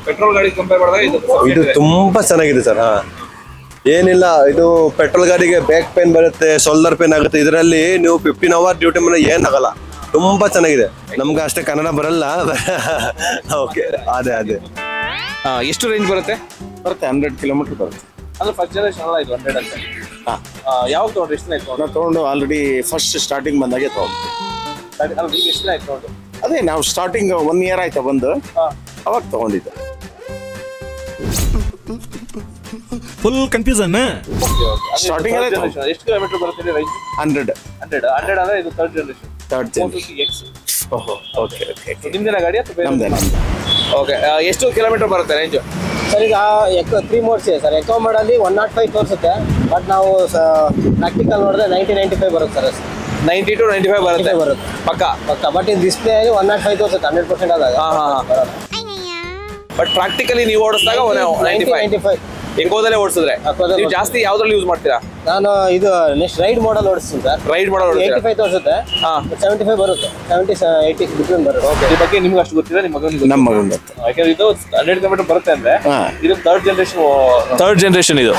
Petrol ಗಾಡಿ compare ಮಾಡಿದಾಗ ಇದು ತುಂಬಾ ಚೆನ್ನಾಗಿದೆ ಸರ್. ಏನಿಲ್ಲ, ಇದು ಪೆಟ್ರೋಲ್ ಗಾಡಿಗೆ ಬ್ಯಾಕ್ ಪೇನ್ ಬರುತ್ತೆ, ಶೋಲ್ಡರ್ ಪೇನ್ ಆಗುತ್ತೆ. ಇದರಲ್ಲಿ ನೀವು 15 ಅವರ್ ಡ್ಯೂಟಿ ಮೇಲೆ ಏನಾಗಲ್ಲ. ತುಂಬಾ ಚೆನ್ನಾಗಿದೆ. ನಮ್ಗೆ ಅಷ್ಟೇ ಕನ್ನಡ ಬರಲ್ಲ. ಓಕೆ, ಅದೇ ಎಷ್ಟು ರೇಂಜ್ ಬರುತ್ತೆ? 100 ಕಿಲೋಮೀಟರ್ ಬರುತ್ತೆ. ಅಂದ್ರೆ ಫಸ್ಟ್ ಜನರೇಷನ್ ಅಲ್ಲ ಇದು 100 ಅಂತ. ಯಾವಾಗ ತಗೊಂಡ್ರೆ ಎಷ್ಟು ದಿನ ಆಯ್ತು? ನಾವು ತಗೊಂಡು ಆಲ್ರೆಡಿ ಫಸ್ಟ್ ಸ್ಟಾರ್ಟಿಂಗ್ ಬಂದಾಗೆ ತಗೊಂಡು. ಈಗ ಎಷ್ಟು ದಿನ ಆಯ್ತು ತಗೊಂಡು? ಅದೇ ನಾವು ಸ್ಟಾರ್ಟಿಂಗ್ 1 ಇಯರ್ ಆಯ್ತಾ ಬಂದು, ಅವಾಗ ತಗೊಂಡಿದ್ದು. Full confusion. ಸ್ಟಾರ್ಟಿಂಗ್ ಎಷ್ಟು ಕಿಲೋಮೀಟರ್ ಬರುತ್ತೆ ರೇಂಜ್? 100 ಅಂದ್ರೆ ಇದು ಥರ್ಡ್ ಜನರೇಷನ್. Okay okay. ನಿಮ್ದೇನ ಗಾಡಿ ಅಥವಾ ನಮ್ದೇ. ಓಕೆ, ಎಷ್ಟು ಕಿಲೋಮೀಟರ್ ಬರುತ್ತೆ ರೇಂಜ್? ಸರ್ ಈಗ 3 ಮೋಡ್ಸ್ ಇದೆ ಸರ್. ಎಕೋ ಮೋಡಲ್ಲಿ 105 ತೋರಿಸುತ್ತೆ, ಬಟ್ ನಾವು ಪ್ರಾಕ್ಟಿಕಲ್ ನೋಡಿದ್ರೆ 90-95 ಬರುತ್ತೆ ಸರ್. 90 to 95 ಬರುತ್ತೆ ಪಕ್ಕ. ಬಟ್ ಇದು ಡಿಸ್ಪ್ಲೇ 105 ತೋರಿಸುತ್ತೆ 100% ಆದಾಗ. ಬಟ್ ಪ್ರಾಕ್ಟಿಕಲಿ ನೀವು ಓಡಿಸಿದಾಗ 95. ಎಕೋದಲ್ಲೇ ಓಡಿಸಿದ್ರೆ ನೀವು ಜಾಸ್ತಿ ಯಾವ್ದ್ರಲ್ಲಿ ಯೂಸ್ ಮಾಡ್ತೀರಾ? ನಾನು ಇದು ನೆಕ್ಸ್ಟ್ ರೈಡ್ ಮಾಡಲ್ ಓಡಿಸ್ತೀನಿ ಸರ್. ರೈಡ್ ಮಾಡೋ 85 ತೋರಿಸುತ್ತೆ, 75 ಬರುತ್ತೆ, 70-80 ಬಿಟ್ವೀನ್ ಬರುತ್ತೆ. ಓಕೆ, ಈ ಬಗ್ಗೆ ನಿಮ್ಗೆ ಅಷ್ಟು ಗೊತ್ತಿಲ್ಲ, ನಿಮ್ಮ ಮಗನಿಗೆ ನಮ್ಮ ಮಗನ ಯಾಕಂದ್ರೆ ಇದು 100 ಕಿಲೋಮೀಟರ್ ಬರುತ್ತೆ ಅಂದ್ರೆ ಇದು ಥರ್ಡ್ ಜನರೇಷನ್ ಇದು.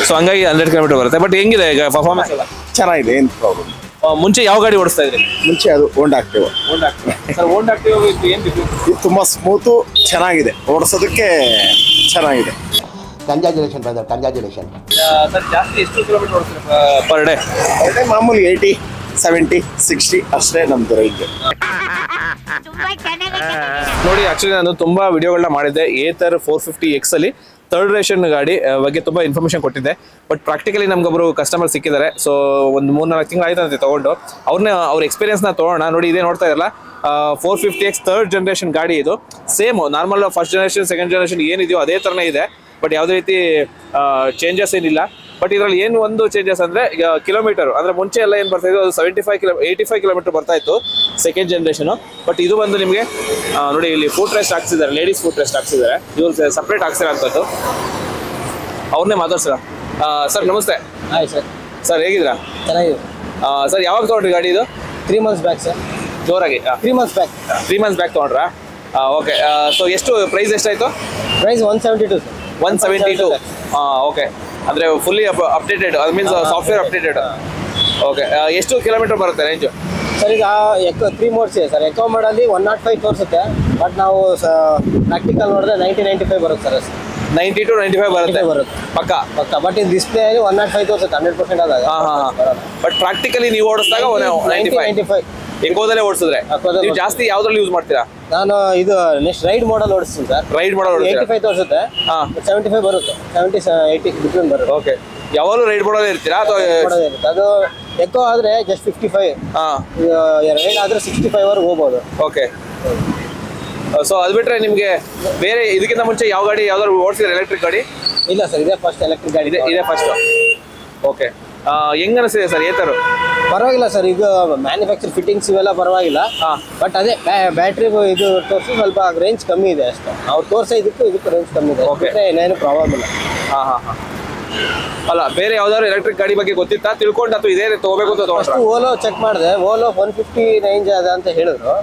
ಸೊ ಹಂಗಾಗಿ 100 ಕಿಲೋಮೀಟರ್ ಬರುತ್ತೆ. ಬಟ್ ಹೆಂಗಿದೆ ಈಗ ಪರ್ಫಾರ್ಮೆನ್ಸ್ ಎಲ್ಲ? ಚೆನ್ನಾಗಿದೆ, ಏನು ಪ್ರಾಬ್ಲಮ್. ಮುಂಚೆ ಯಾವ ಗಾಡಿ ಓಡಿಸ್ತಾ ಇದ್ರಿ? ಮುಂಚೆ ಅದು ಹೋಂಡಾ ಆಕ್ಟಿವ್. ಸರ್ ಹೋಂಡಾ ಆಕ್ಟಿವ್ ಏನು ಇದು ತುಂಬಾ ಸ್ಮೂತು, ಚೆನ್ನಾಗಿದೆ, ಓಡಿಸೋದಕ್ಕೆ ಚೆನ್ನಾಗಿದೆ. Congratulation brother, congratulation. ಸರ್ ಜಾಸ್ತಿ ಎಷ್ಟು ಕಿಲೋಮೀಟರ್ ಓಡಿಸ್ತೀರಾ ಪರ್ ಡೇ? ಅದೇ ಮಾಮೂಲಿ 80, 70, 60 ಅಷ್ಟೇ ನಮ್ದು ರೈಟ್. ನೋಡಿ, ಆಕ್ಚುಲಿ ನಾನು ತುಂಬಾ ವಿಡಿಯೋಗಳನ್ನ ಮಾಡಿದ್ದೆ ಏತರ್ 450X ಅಲ್ಲಿ ಥರ್ಡ್ ರೇಷನ್ ಗಾಡಿ ಬಗ್ಗೆ ತುಂಬಾ ಇನ್ಫಾರ್ಮೇಶನ್ ಕೊಟ್ಟಿದ್ದೆ. ಬಟ್ ಪ್ರಾಕ್ಟಿಕಲಿ ನಮ್ಗೊಬ್ರು ಕಸ್ಟಮರ್ ಸಿಕ್ಕಿದ್ದಾರೆ. ಸೊ ಒಂದು 3-4 ತಿಂಗಳು ಆಯ್ತಂತೆ ತಗೊಂಡು. ಅವ್ರ ಎಕ್ಸ್ಪೀರಿಯನ್ಸ್ನ ತೊಗೊಳ್ಳೋಣ. ನೋಡಿ, ಇದೇ ನೋಡ್ತಾ ಇರಲ್ಲ 450X ಥರ್ಡ್ ಜನರೇಷನ್ ಗಾಡಿ. ಇದು same normal first generation second generation ಏನಿದೆಯೋ ಅದೇ ಥರನೇ ಇದೆ. ಬಟ್ ಯಾವುದೇ ರೀತಿ ಚೇಂಜಸ್ ಏನಿಲ್ಲ. ಬಟ್ ಇದರಲ್ಲಿ ಏನು ಒಂದು ಚೇಂಜಸ್ ಅಂದರೆ, ಈಗ ಕಿಲೋಮೀಟರ್ ಅಂದರೆ ಮುಂಚೆ ಎಲ್ಲ ಏನು ಬರ್ತಾ ಇತ್ತು, ಅದು 85 ಕಿಲೋಮೀಟರ್ ಬರ್ತಾ ಇತ್ತು ಸೆಕೆಂಡ್ ಜನರೇಷನು. ಬಟ್ ಇದು ಬಂದು ನಿಮಗೆ ನೋಡಿ, ಇಲ್ಲಿ ಫುಟ್ ರೆಸ್ಟ್ ಹಾಕ್ಸಿದ್ದಾರೆ, ಲೇಡೀಸ್ ಫುಟ್ ರೆಸ್ಟ್ ಹಾಕ್ಸಿದ್ದಾರೆ. ಇವ್ರು ಸಪ್ರೇಟ್ ಹಾಕ್ಸಿರೋಂಥದ್ದು. ಅವ್ರನ್ನೇ ಮಾತಾಡ್ಸಿರ. ಸರ್ ನಮಸ್ತೆ. Hi sir. ಸರ್ ಹೇಗಿದ್ದೀರಾ? ಚೆನ್ನಾಗಿದೆ ಸರ್. ಯಾವಾಗ ತೊಗೊಂಡ್ರಿ ಗಾಡಿ ಇದು? 3 months ಬ್ಯಾಕ್ ಸರ್. ಜೋರಾಗಿ 3 months ಬ್ಯಾಕ್. 3 months ಬ್ಯಾಕ್ ತೊಗೊಂಡ್ರಾ? ಓಕೆ. ಸೊ ಎಷ್ಟು ಪ್ರೈಸ್ ಎಷ್ಟಾಯಿತು? Price 172 sir. 172. ಓಕೆ. ಅಂದರೆ ಫುಲ್ಲಿ ಅಪ್ಡೇಟೆಡ್, ಅದು ಮೀನ್ಸ್ ಸಾಫ್ಟ್ವೇರ್ ಅಪ್ಡೇಟೆಡ್. ಓಕೆ. ಎಷ್ಟು ಕಿಲೋಮೀಟರ್ ಬರುತ್ತೆ ರೇಂಜು? ಸರ್ ಈಗ 3 ಮೋಡ್ಸ್ ಇದೆ ಸರ್. ಎಕೋ ಮೋಡಲ್ಲಿ 105 ತೋರಿಸುತ್ತೆ, ಬಟ್ ನಾವು ಪ್ರಾಕ್ಟಿಕಲ್ ನೋಡಿದ್ರೆ 90-95 ಬರುತ್ತೆ ಸರ್. 90 to 95 ಬರುತ್ತೆ ಪಕ್ಕ. ಬಟ್ ಇದು ಡಿಸ್ಪ್ಲೇ 105 ತೋರಿಸುತ್ತೆ 100% ಆದಾಗ. ಬಟ್ ಪ್ರಾಕ್ಟಿಕಲಿ ನೀವು ಓಡಿಸಿದಾಗ 90-95 ಎಕೋದಲ್ಲೇ ಓಡಿಸಿದ್ರೆ ನೀವು ಜಾಸ್ತಿ ಯಾವ್ದ್ರಲ್ಲಿ ಯೂಸ್ ಮಾಡ್ತೀರಾ? ನಾನು ಇದು ನೆಕ್ಸ್ಟ್ ರೈಡ್ ಮಾಡಲ್ ಓಡಿಸ್ತೀನಿ ಸರ್. ರೈಡ್ ಮಾಡೋ 85 ತೋರಿಸುತ್ತೆ, 75 ಬರುತ್ತೆ, 70-80 ಬಿಟ್ವೀನ್ ಬರುತ್ತೆ. ಓಕೆ. ಯಾವಾಗಲೂ ರೈಡ್ ಮಾಡೋದೇ ಇರ್ತೀರಾ ಅಥವಾ? ಅದು ಎಕೋ ಆದ್ರೆ ಜಸ್ಟ್ 55, ರೈಡ್ ಆದ್ರೆ 65 ವರೆಗೆ ಹೋಗ್ಬೋದು. ಓಕೆ. ಸೊ ಅದು ಬಿಟ್ರೆ ನಿಮಗೆ ಬೇರೆ ಇದಕ್ಕಿಂತ ಮುಂಚೆ ಯಾವ ಗಾಡಿ ಯಾವ್ದಾದ್ರು ಓಡಿಸಿದ್ರೆ ಎಲೆಕ್ಟ್ರಿಕ್ ಗಾಡಿ? ಇಲ್ಲ ಸರ್, ಇದೇ ಫಸ್ಟ್ ಎಲೆಕ್ಟ್ರಿಕ್ ಗಾಡಿ. ಇದೇ ಫಸ್ಟ್. ಓಕೆ. ಹೆಂಗ್ ಅನಿಸ್ತಿದೆ ಸರ್ ಏತರು? ಪರವಾಗಿಲ್ಲ ಸರ್, ಇದು ಮ್ಯಾನುಫ್ಯಾಕ್ಚರ್ ಫಿಟ್ಟಿಂಗ್ಸ್ ಇವೆಲ್ಲ ಪರವಾಗಿಲ್ಲ. ಬಟ್ ಅದೇ ಬ್ಯಾಟ್ರಿ ಇದು ತೋರಿಸಿ ಸ್ವಲ್ಪ ರೇಂಜ್ ಕಮ್ಮಿ ಇದೆ ಅಷ್ಟೇ. ಅವ್ರು ತೋರಿಸೋ ಇದಕ್ಕೂ ರೇಂಜ್ ಕಮ್ಮಿ ಇದೆ. ಓಕೆ, ಏನೇನು ಪ್ರಾಬ್ಲಮ್ ಇಲ್ಲ. ಅಲ್ಲ, ಬೇರೆ ಯಾವ್ದಾದ್ರು ಎಲೆಕ್ಟ್ರಿಕ್ ಗಾಡಿ ಬಗ್ಗೆ ಗೊತ್ತಿತ್ತಾ, ತಿಳ್ಕೊಂಡು ಅಥವಾ ಇದೇ ತಗೋಬೇಕು ಅಂತ ತಗೊಂಡ್ರೆ? ಓಲೋ ಚೆಕ್ ಮಾಡಿದೆ, ಓಲೋ 150 ರೇಂಜ್ ಅದ ಅಂತ ಹೇಳಿದ್ರು.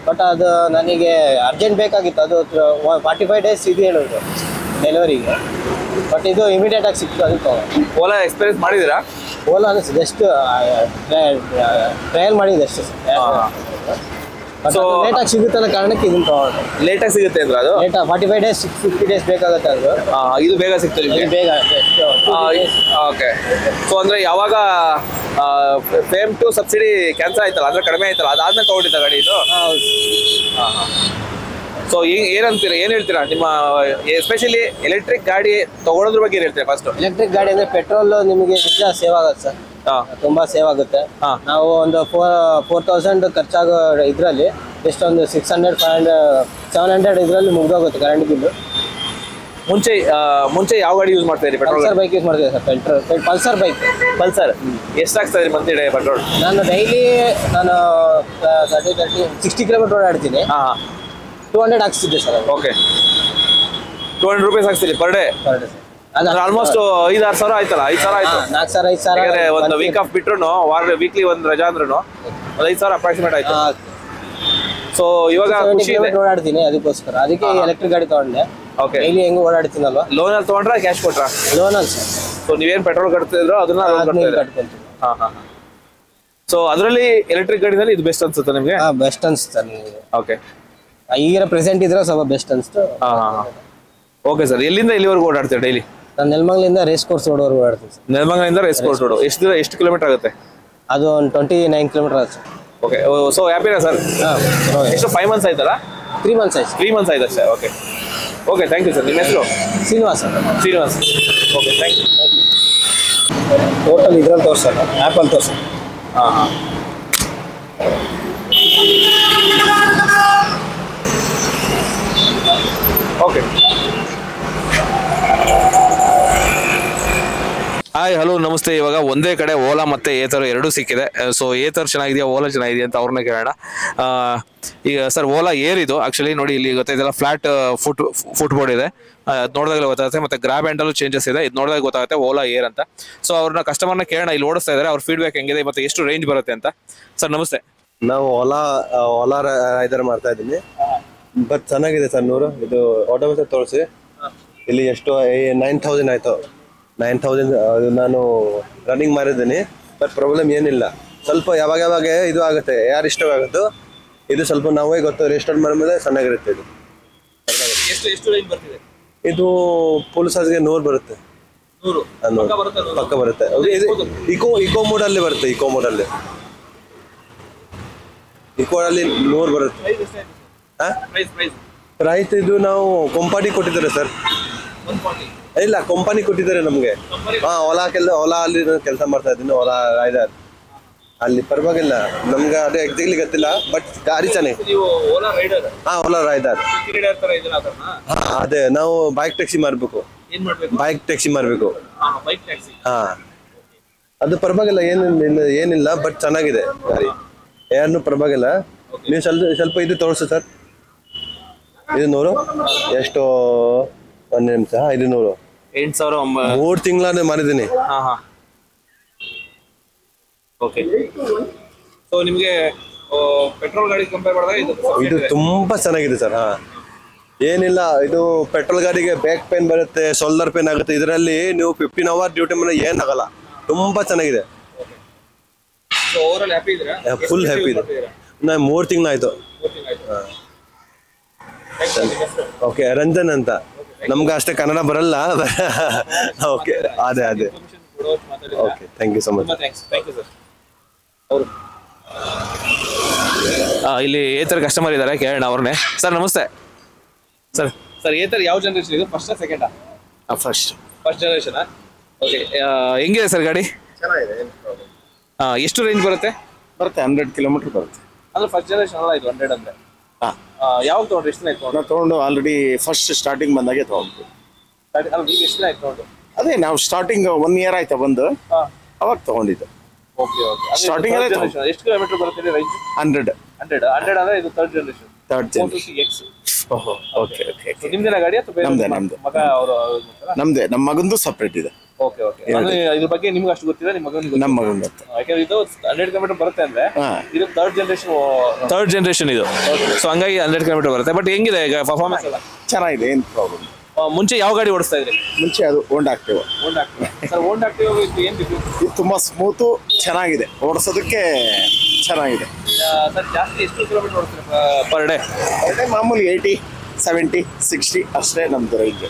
ಬಟ್ ಅದು ನನಗೆ ಅರ್ಜೆಂಟ್ ಬೇಕಾಗಿತ್ತು. ಅದು 45 days ಇದು ಹೇಳಿದ್ರು ಡೆಲಿವರಿಗೆ. ಬಟ್ ಇದು ಇಮಿಡಿಯೇಟ್ ಆಗಿ ಸಿಕ್ತು, ಅದಕ್ಕೆ ಓಲಾ ಎಕ್ಸ್ಪೀರಿಯನ್ಸ್ ಮಾಡಿದ್ದೀರಾ? ಓಲಾ ಅಂದರೆ ಜಸ್ಟ್ ಟ್ರಯಲ್ ಮಾಡಿದೆ ಅಷ್ಟೇ ಸರ್. ಸೊ ಲೇಟಾಗಿ ಸಿಗುತ್ತೆ ಅನ್ನೋ ಕಾರಣಕ್ಕೆ ಇದನ್ನು ತಗೊಂಡು. ಲೇಟಾಗಿ ಸಿಗುತ್ತೆ ಅಂದ್ರೆ ಅದು 45 days 50 days ಬೇಕಾಗುತ್ತೆ ಅದು. ಇದು ಬೇಗ ಸಿಗ್ತದೆ ನಿಮಗೆ? ಬೇಗ. ಓಕೆ. ಸೊ ಅಂದರೆ ಯಾವಾಗ ಫೇಮ್ ಟು ಸಬ್ಸಿಡಿ ಕ್ಯಾನ್ಸಲ್ ಆಯ್ತಲ್ಲ, ಅಂದರೆ ಕಡಿಮೆ ಆಯ್ತಲ್ಲ, ಅದಾದ್ಮೇಲೆ ತಗೊಂಡಿದ್ದ ಗಾಡಿ ಇದು? ಸೊ ಏನಂತೀರಾ, ಏನು ಹೇಳ್ತೀರಾ ನಿಮ್ಮ ಎಸ್ಪೆಷಲಿ ಎಲೆಕ್ಟ್ರಿಕ್ ಗಾಡಿ ತಗೊಳೋದ್ರ ಬಗ್ಗೆ ಏನು ಹೇಳ್ತೀರಾ? ಫಸ್ಟ್ ಎಲೆಕ್ಟ್ರಿಕ್ ಗಾಡಿ ಅಂದರೆ ಪೆಟ್ರೋಲ್ ನಿಮಗೆ ನಿಜ ಸೇವ್ ಆಗುತ್ತೆ ಸರ್, ತುಂಬಾ ಸೇವ್ ಆಗುತ್ತೆ. ನಾವು ಒಂದು 4000 ಖರ್ಚಾಗೋ ಇದರಲ್ಲಿ ಎಷ್ಟು ಒಂದು 600, 500, 700 ಇದರಲ್ಲಿ ಮುಗ್ದೋಗುತ್ತೆ ಕರೆಂಟ್ ಬಿಲ್ಲು. ಮುಂಚೆ ಯಾವ ಗಾಡಿ ಯೂಸ್ ಮಾಡ್ತಾ ಇದ್ದೀರಿ? ಪಲ್ಸರ್ ಬೈಕ್ ಯೂಸ್ ಮಾಡ್ತೀವಿ ಸರ್. Pulsar bike. ಪಲ್ಸರ್ ಎಷ್ಟು ಆಗ್ತಾ ಇದೆ ಮಂತ್ಲಿ ಡೇ ಪೆಟ್ರೋಲ್? ನಾನು ಡೈಲಿ 60 ಕಿಲೋಮೀಟರ್ ಓಡಾಡ್ತೀನಿ. 200 ಹಾಕ್ಸಿದ್ದೆ ಸರ್. ಓಕೆ. 200 ರೂಪೀಸ್ ಹಾಕ್ತೀರಿ ಪರ್ ಡೇ? ಆಲ್ಮೋಸ್ಟ್ 5-6 ಸಾವಿರ ಆಯ್ತಲ್ಲ? 5 ಸಾವಿರ ಆಯ್ತು. 4,000, 5,000. ಒಂದು ವೀಕ್ ಆಫ್ ಬಿಟ್ರು ವೀಕ್ಲಿ ಒಂದು ರಜಾ ಅಂದ್ರೂ ಒಂದು 5 ಸಾವಿರ ಅಪ್ರಾಕ್ಸಿಮೇಟ್ ಆಯ್ತು. ಸೊ ಇವಾಗ ಖುಷಿ ಇದೆ. ಓಡಾಡ್ತೀನಿ ಅದಕ್ಕೋಸ್ಕರ, ಅದಕ್ಕೆ ಎಲೆಕ್ಟ್ರಿಕ್ ಗಾಡಿ ತಗೊಂಡೆ. ಓಕೆ, ಡೈಲಿ ಹೆಂಗು ಓಡಾಡ್ತೀನಲ್ವಾ. ಲೋನ್ ಅಲ್ಲಿ ತಗೊಂಡ್ರೆ ಕ್ಯಾಶ್ ಕೊಟ್ರಾ? ಲೋನ್ ಅಲ್ಲಿ ಸರ್. ಸೊ ನೀವೇನ್ ಪೆಟ್ರೋಲ್ ಕಟ್ತಿದ್ರು ಅದನ್ನ ಕಟ್ಕೊಂತೀನಿ. ಸೊ ಅದರಲ್ಲಿ ಎಲೆಕ್ಟ್ರಿಕ್ ಗಾಡಿನಲ್ಲಿ ಇದು ಬೆಸ್ಟ್ ಅನ್ಸುತ್ತೆ ನಿಮ್ಗೆ? ಬೆಸ್ಟ್ ಅನ್ಸುತ್ತೆ ನನಗೆ. ಓಕೆ, ಈಗಿನ ಪ್ರೆಸೆಂಟ್ ಇದ್ರೆ ಸ್ವಲ್ಪ ಬೆಸ್ಟ್ ಅನ್ಸ್ತು. Okay sir. ಎಲ್ಲಿಂದ ಎಲ್ಲಿವರೆಗೂ ಓಡಾಡ್ತೀರಾ ಡೈಲಿ? ನಾನು ನೆಲಮಂಗಲಿಂದ ರೇಸ್ ಕೋರ್ಸ್ ರೋಡ್ವರೆಗೂ ಓಡಾಡ್ತೀನಿ ಸರ್. ನೆಲಮಂಗಲಿಂದ ರೇಸ್ ಕೋರ್ಸ್ ರೋಡ್ ಎಷ್ಟು ಕಿಲೋಮೀಟರ್ ಆಗುತ್ತೆ? ಅದು ಒಂದು 29 ಕಿಲೋಮೀಟರ್ ಆಗುತ್ತೆ ಸರ್. ಓಕೆ, ಸೊ ಹ್ಯಾಪಿನಾ ಸರ್? ಎಷ್ಟು 5 ಮಂತ್ಸ್ ಆಯ್ತಲ್ಲ? 3 ಮಂತ್ಸ್ ಆಯ್ತು. 3 ಮಂತ್ಸ್ ಆಯ್ತು ಅಷ್ಟೇ. Okay okay, thank you sir. ನಿಮ್ಮ ಹೆಸರು? Srinivas. Srinivas. Okay, thank you. Total ಇದ್ರಲ್ಲಿ ತೋರ್ಸಲ್ಲ, ಆ್ಯಪಲ್ಲಿ ತೋರ್ಸಲ್ಲ. ಹಾಂ, ಓಕೆ. ಹಾಯ್, ಹಲೋ, ನಮಸ್ತೆ. ಇವಾಗ ಒಂದೇ ಕಡೆ ಓಲಾ ಮತ್ತೆ ಏತರ್ ಎರಡೂ ಸಿಕ್ಕಿದೆ. ಸೊ ಏತರ್ ಚೆನ್ನಾಗಿದೆಯಾ, ಓಲಾ ಚೆನ್ನಾಗಿದೆಯಾ ಅಂತ ಅವ್ರನ್ನ ಕೇಳೋಣ. ಈಗ ಸರ್, ಓಲಾ ಏರ್ ಇದು ಆಕ್ಚುಲಿ ನೋಡಿ, ಇಲ್ಲಿ ಗೊತ್ತಾಯ್ತಲ್ಲ, ಫ್ಲಾಟ್ ಫುಟ್ ಬೋರ್ಡ್ ಇದೆ. ನೋಡಿದಾಗಲೇ ಗೊತ್ತಾಗುತ್ತೆ. ಮತ್ತೆ ಗ್ರಾಬ್ ಹ್ಯಾಂಡಲ್ಲೂ ಚೇಂಜಸ್ ಇದೆ. ಇದು ನೋಡಿದಾಗ ಗೊತ್ತಾಗುತ್ತೆ ಓಲಾ ಏರ್ ಅಂತ. ಸೊ ಅವ್ರನ್ನ ಕಸ್ಟಮರ್ನ ಕೇಳೋಣ, ಇಲ್ಲಿ ಓಡಿಸ್ತಾ ಇದ್ದಾರೆ, ಅವ್ರ ಫೀಡ್ಬ್ಯಾಕ್ ಹೆಂಗಿದೆ ಮತ್ತೆ ಎಷ್ಟು ರೇಂಜ್ ಬರುತ್ತೆ ಅಂತ. ಸರ್ ನಮಸ್ತೆ. ನಾವು ಓಲಾ ರೈಡರ್ ಮಾಡ್ತಾ ಇದ್ದೀನಿ. ಬಟ್ ಚೆನ್ನಾಗಿದೆ ಸರ್. ಇದು ಆಟೋಮೇಟರ್ ತೋರಿಸಿ. ಇಲ್ಲಿ ಎಷ್ಟು 9,000 ಆಯ್ತು. 9,000 ನಾನು ರನ್ನಿಂಗ್ ಮಾಡಿದ್ದೀನಿ. ಬಟ್ ಪ್ರಾಬ್ಲಮ್ ಏನಿಲ್ಲ. ಸ್ವಲ್ಪ ಯಾವಾಗ ಇದು ಆಗುತ್ತೆ, ಯಾರು ಇಷ್ಟವಾಗುತ್ತೋ ಇದು ಸ್ವಲ್ಪ ನಾವೇ ಗೊತ್ತು ರೆಸ್ಟಾರ್ಟ್ ಮಾಡಿದ್ರೆ ಚೆನ್ನಾಗಿರುತ್ತೆ. ಇದು ಎಷ್ಟು ರೇಂಜ್ ಬರ್ತಿದೆ? ಇದು ಫುಲ್ ಚಾರ್ಜ್ಗೆ 100 ಬರುತ್ತೆ. 100 ಪಕ್ಕ ಬರುತ್ತೆ. ಇಕೋ ಮೋಡಲ್ಲಿ ಬರುತ್ತೆ. ಇಕೋ ಮೋಡಲ್ಲಿ 100 ಬರುತ್ತೆ. ಪ್ರೈಸ್ ಇದು ನಾವು ಕಂಪನಿ ಕೊಟ್ಟಿದ್ದಾರೆ ಸರ್. ಇಲ್ಲ, ಕಂಪನಿ ಕೊಟ್ಟಿದ್ದಾರೆ ನಮಗೆ. ಓಲಾ ಅಲ್ಲಿ ಕೆಲಸ ಮಾಡ್ತಾ ಇದ್ದೀನಿ. ಓಲಾ ರೈಡರ್ ಅಲ್ಲಿ ಪರವಾಗಿಲ್ಲ ನಮ್ಗೆ. ಅದೇ ಎಕ್ಸಾಕ್ಟ್ಲಿ ಗೊತ್ತಿಲ್ಲ, ಬಟ್ ಗಾಡಿ ಚೆನ್ನಾಗಿ. ಓಲಾ ರೈಡರ್. ಅದೇ ನಾವು ಬೈಕ್ ಟ್ಯಾಕ್ಸಿ ಮಾಡಬೇಕು. ಬೈಕ್ ಟ್ಯಾಕ್ಸಿ ಮಾಡಬೇಕು. ಅದು ಪರವಾಗಿಲ್ಲ, ಏನಿಲ್ಲ, ಬಟ್ ಚೆನ್ನಾಗಿದೆ ಗಾಡಿ. ಯಾರನ್ನು ಪರವಾಗಿಲ್ಲ. ನೀವು ಸ್ವಲ್ಪ ಇದು ತೋರಿಸು ಸರ್. 500 ಎಷ್ಟು? 1 ನಿಮಿಷ. 500 8,000 3 ತಿಂಗಳೇ ಮಾಡಿದ್ದೀನಿ. ಓಕೆ. ಸೊ ನಿಮಗೆ ಪೆಟ್ರೋಲ್ ಗಾಡಿ ಕಂಪೇರ್ ಮಾಡಿದಾಗ ಇದು ತುಂಬಾ ಚೆನ್ನಾಗಿದೆ ಸರ್. ಏನಿಲ್ಲ, ಇದು ಪೆಟ್ರೋಲ್ ಗಾಡಿಗೆ ಬ್ಯಾಕ್ ಪೇನ್ ಬರುತ್ತೆ, ಶೋಲ್ಡರ್ ಪೇನ್ ಆಗುತ್ತೆ. ಇದರಲ್ಲಿ ನೀವು 15 ಅವರ್ ಡ್ಯೂಟಿ ಮೇಲೆ ಏನಾಗಲ್ಲ. ತುಂಬಾ ಚೆನ್ನಾಗಿದೆ. ಫುಲ್ ಹ್ಯಾಪಿ ಇದೆ. ನಾ 3 ತಿಂಗಳಾಯ್ತು. ಓಕೆ, ರಂಜನ್ ಅಂತ. ನಮ್ಗೆ ಅಷ್ಟೇ ಕನ್ನಡ ಬರಲ್ಲ. ಓಕೆ, ಅದೇ. Okay, thank you so much. ಇಲ್ಲಿ ಏತರ್ ಕಸ್ಟಮರ್ ಇದ್ದಾರೆ, ಕೇಳೋಣ ಅವ್ರನ್ನೇ. ಸರ್ ನಮಸ್ತೆ. ಸರ್ ಏತರ್ ಯಾವ ಜನರೇಷನ್ ಇದು? ಫಸ್ಟ್ ಸೆಕೆಂಡಾ? First generation. ಓಕೆ, ಹೆಂಗಿದೆ ಸರ್ ಗಾಡಿ? ಚೆನ್ನಾಗಿದೆ. ಎಷ್ಟು ರೇಂಜ್ ಬರುತ್ತೆ? 100 ಕಿಲೋಮೀಟರ್ ಬರುತ್ತೆ. ಅಂದ್ರೆ ಫಸ್ಟ್ ಜನರೇಷನ್ ಅಲ್ಲ ಇದು 100 ಅಂದ್ರೆ? ಯಾವಾಗ ತಗೊಂಡ್ರಿ? ಎಷ್ಟು ಆಯ್ತು ನಾವು ತೊಗೊಂಡು ಆಲ್ರೆಡಿ ಫಸ್ಟ್ ಸ್ಟಾರ್ಟಿಂಗ್ ಬಂದಾಗೆ ತೊಗೊಂಡ್ವಿ. ಎಷ್ಟು ಆಯ್ತು ತಗೊಂಡು? ಅದೇ ನಾವು ಸ್ಟಾರ್ಟಿಂಗ್ 1 ಇಯರ್ ಆಯ್ತಾ ಬಂದು, ಅವಾಗ ತಗೊಂಡಿದ್ದು. ಓಕೆ. ಸ್ಟಾರ್ಟಿಂಗ್ ಎಷ್ಟು ಕಿಲೋಮೀಟರ್ ಬರುತ್ತೆ ರೇಂಜ್? 100 ಅಂದ್ರೆ ಇದು ಥರ್ಡ್ ಜನರೇಷನ್. ಓಕೆ. ನಿಮ್ದೇನ ಗಾಡಿ ಅಥವಾ ನಮ್ದೇ. ಮಗ ಅವರು? ನಮ್ದೇ. ನಮ್ಮ ಮಗಂದು ಸಪ್ರೇಟ್ ಇದೆ. ಓಕೆ. ಇದ್ರ ಬಗ್ಗೆ ನಿಮ್ಗೆ ಅಷ್ಟು ಗೊತ್ತಿಲ್ಲ, ನಿಮ್ಮ ಮಗನಿಗೆ? ನಮ್ಮ ಮಗನ್ ಗೊತ್ತು. ಯಾಕಂದ್ರೆ ಇದು 100 ಕಿಲೋಮೀಟರ್ ಬರುತ್ತೆ ಅಂದ್ರೆ ಇದು ಥರ್ಡ್ ಜನರೇಷನ್ ಇದು. ಸೊ ಹಂಗಾಗಿ 100 ಕಿಲೋಮೀಟರ್ ಬರುತ್ತೆ. ಬಟ್ ಹೆಂಗಿದೆ ಈಗ ಪರ್ಫಾರ್ಮೆನ್ಸ್ ಎಲ್ಲ? ಚೆನ್ನಾಗಿದೆ, ಏನು ಪ್ರಾಬ್ಲಮ್. ಮುಂಚೆ ಯಾವ ಗಾಡಿ ಓಡಿಸ್ತಾ ಇದ್ರಿ? ಮುಂಚೆ ಅದು ಹೋಂಡಾ ಆಕ್ಟಿವ್. ಸರ್ ಹೋಂಡಾ ಆಕ್ಟಿವ್ ಏನು ಡಿಫ್ರೆನ್ಸ್? ಇದು ತುಂಬಾ ಸ್ಮೂತು, ಚೆನ್ನಾಗಿದೆ, ಓಡಿಸೋದಕ್ಕೆ ಚೆನ್ನಾಗಿದೆ. ಸರ್ ಜಾಸ್ತಿ ಎಷ್ಟು ಕಿಲೋಮೀಟರ್ ಓಡಿಸ್ತೀರಾ ಪರ್ ಡೇ? ಮಾಮೂಲಿ 80, 70, 60 ಅಷ್ಟೇ ನಮ್ದು ರೇಂಜ್.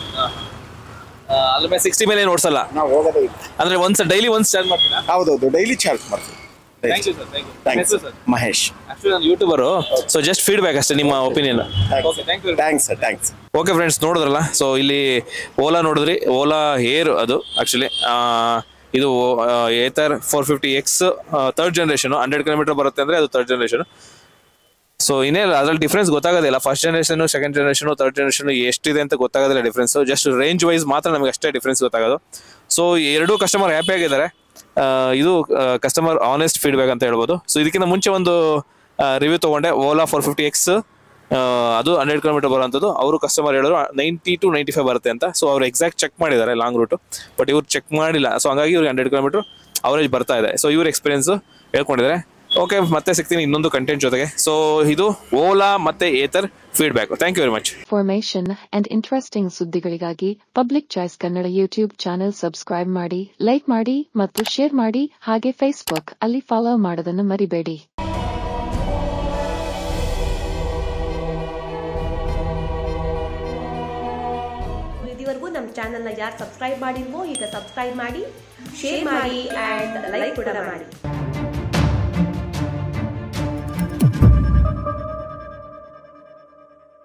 ಅದ್ರ ಮೇಲೆ 60 ಮೇಲೆ ಏನು ಓಡಿಸಲ್ಲ ನಾವು ಹೋಗೋದೇ ಇಲ್ಲ. ಅಂದ್ರೆ ಡೈಲಿ ಒನ್ಸ್ ಚಾರ್ಜ್ ಮಾಡ್ತೀರಾ? ಹೌದೌದು, ಡೈಲಿ ಚಾರ್ಜ್ ಮಾಡ್ತೀವಿ. Thank you sir. Thank you sir. Mahesh. Actually ನಾನು ಯೂಟ್ಯೂಬರು, ಸೊ ಜಸ್ಟ್ ಫೀಡ್ಬ್ಯಾಕ್ ಅಷ್ಟೇ, ನಿಮ್ಮ ಒಪಿನಿಯನ್. ಥ್ಯಾಂಕ್ಸ್. ಓಕೆ ಫ್ರೆಂಡ್ಸ್, ನೋಡಿದ್ರಲ್ಲ. ಸೊ ಇಲ್ಲಿ ಓಲಾ ನೋಡಿದ್ರಿ, ಓಲಾ ಏರ್ ಅದು ಆಕ್ಚುಲಿ. ಇದು Ather 450X third generation. 100 kilometre ಬರುತ್ತೆ ಅಂದ್ರೆ ಅದು ಥರ್ಡ್ ಜನರೇಷನ್. ಸೊ ಇನ್ನೇನು ಅದ್ರಲ್ಲಿ ಡಿಫ್ರೆನ್ಸ್ ಗೊತ್ತಾಗೋದಿಲ್ಲ. First generation, second generation, third generation ಎಷ್ಟಿದೆ ಅಂತ ಗೊತ್ತಾಗೋದಿಲ್ಲ ಡಿಫ್ರೆನ್ಸ್. ಜಸ್ಟ್ ರೇಂಜ್ ವೈಸ್ ಮಾತ್ರ ನಮಗೆ ಅಷ್ಟೇ ಡಿಫ್ರೆನ್ಸ್ ಗೊತ್ತಾಗೋದು. ಸೊ ಎರಡೂ ಕಸ್ಟಮರ್ ಹ್ಯಾಪಿ ಆಗಿದ್ದಾರೆ. ಇದು ಕಸ್ಟಮರ್ ಆನೆಸ್ಟ್ ಫೀಡ್ಬ್ಯಾಕ್ ಅಂತ ಹೇಳ್ಬೋದು. ಸೊ ಇದಕ್ಕಿಂತ ಮುಂಚೆ ಒಂದು ರಿವ್ಯೂ ತೊಗೊಂಡೆ, ಓಲಾ 450X, ಅದು 100 ಕಿಲೋಮೀಟರ್ ಬರೋಂಥದ್ದು. ಅವರು ಕಸ್ಟಮರ್ ಹೇಳಿದ್ರು 90 to 95 ಬರುತ್ತೆ ಅಂತ. ಸೊ ಅವ್ರು ಎಕ್ಸಾಕ್ಟ್ ಚೆಕ್ ಮಾಡಿದ್ದಾರೆ ಲಾಂಗ್ ರೂಟು, ಬಟ್ ಇವ್ರು ಚೆಕ್ ಮಾಡಿಲ್ಲ. ಸೊ ಹಂಗಾಗಿ ಇವ್ರಿಗೆ 100 ಕಿಲೋಮೀಟರ್ ಅವರೇಜ್ ಬರ್ತಾ ಇದೆ. ಸೊ ಇವ್ರ ಎಕ್ಸ್ಪೀರಿಯನ್ಸ್ ಹೇಳ್ಕೊಂಡಿದ್ದಾರೆ. ಓಕೆ, ಮತ್ತೆ ಸಿಗ್ತೀನಿ ಇನ್ನೊಂದು ಕಂಟೆಂಟ್ ಜೊತೆಗೆ. ಸೊ ಇದು ಓಲಾ ಮತ್ತೆ Ather feedback. Thank you very much. Information and interesting ಸುದ್ದಿಗಳಿಗಾಗಿ public choice Kannada YouTube channel subscribe ಮಾಡಿ, ಲೈಕ್ ಮಾಡಿ ಮತ್ತು ಶೇರ್ ಮಾಡಿ. ಹಾಗೆ ಫೇಸ್ಬುಕ್ ಅಲ್ಲಿ ಫಾಲೋ ಮಾಡೋದನ್ನು ಮರಿಬೇಡಿ. ಇದುವರೆಗೂ ನಮ್ಮ ಚಾನೆಲ್ನ ಯಾರು ಸಬ್ಸ್ಕ್ರೈಬ್ ಮಾಡಿಲ್ವೋ ಈಗ ಸಬ್ಸ್ಕ್ರೈಬ್ ಮಾಡಿ, ಶೇರ್ ಮಾಡಿ ಆ್ಯಂಡ್ ಲೈಕ್ ಕೂಡ ಮಾಡಿ.